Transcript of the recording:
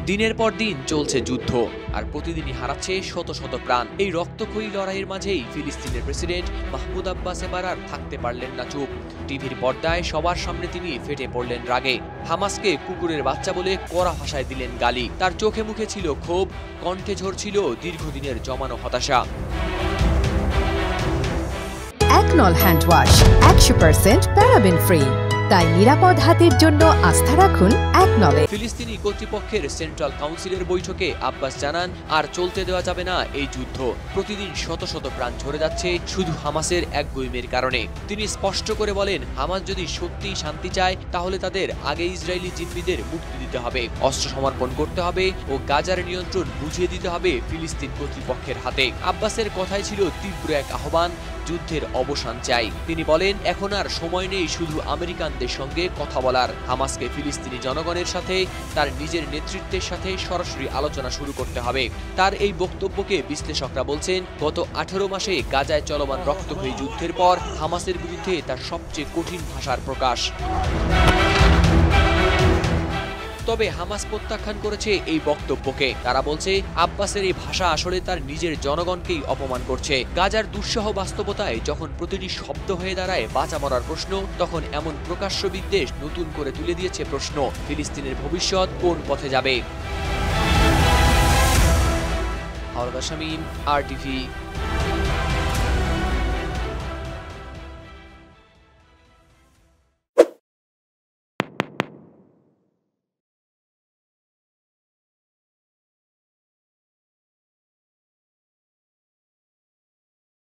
দিনের পর দিন চলছে যুদ্ধ আর প্রতিদিনই হারাচ্ছে শত শত প্রাণ। এই রক্তক্ষয়ী লড়াইয়ের মাঝেই ফিলিস্তিনের প্রেসিডেন্ট মাহমুদ আব্বাস এবার আর থাকতে পারলেন না চুপ। টিভির পর্দায় সবার সামনে তিনি ফেটে পড়লেন রাগে। হামাসকে কুকুরের বাচ্চা বলে কড়া ভাষায় দিলেন গালি। তার চোখে মুখে ছিল ক্ষোভ, কণ্ঠে ঝরছিল দীর্ঘদিনের জমানো হতাশা। একনল হ্যান্ড ওয়াশ 100% প্যারাবেন ফ্রি, তাই নিরাপদ হাতের জন্য আস্থা রাখুন একনলে। ফিলিস্তিনি কর্তৃপক্ষের সেন্ট্রাল কাউন্সিলের বৈঠকে আব্বাস জানান, আর চলতে দেওয়া যাবে না এই যুদ্ধ। প্রতিদিন শত শত প্রাণ ঝরে যাচ্ছে শুধু হামাসের এক গুইমের কারণে। তিনি স্পষ্ট করে বলেন, হামাস যদি সত্যিই শান্তি চায় তাহলে তাদের আগে ইসরায়েলি জিম্মিদের মুক্তি দিতে হবে, অস্ত্র সমর্পণ করতে হবে ও গাজার নিয়ন্ত্রণ বুঝিয়ে দিতে হবে ফিলিস্তিন কর্তৃপক্ষের হাতে। আব্বাসের কথাই ছিল তীব্র এক আহ্বান, যুদ্ধের অবসান চাই। তিনি বলেন, এখন আর সময় নেই শুধু আমেরিকানদের সঙ্গে কথা বলার। হামাসকে ফিলিস্তিনি জনগণের সাথে, তার নিজের নেতৃত্বের সাথে সরাসরি আলোচনা শুরু করতে হবে। তার এই বক্তব্যকে বিশ্লেষকরা বলছেন, গত 18 মাসে গাজায় চলমান রক্তক্ষয়ী যুদ্ধের পর হামাসের বিরুদ্ধে তার সবচেয়ে কঠিন ভাষার প্রকাশ। তবে হামাস প্রত্যাখ্যান করেছে এই বক্তব্যকে। তারা বলছে, আব্বাসের এই ভাষা আসলে তার নিজের জনগণকেই অপমান করছে। গাজার দুঃসহ বাস্তবতায় যখন প্রতিটি শব্দ হয়ে দাঁড়ায় বাঁচা মরার প্রশ্ন, তখন এমন প্রকাশ্য বিদ্বেষ নতুন করে তুলে দিয়েছে প্রশ্ন, ফিলিস্তিনের ভবিষ্যৎ কোন পথে যাবে। হাওলাদার শামীম, RTV।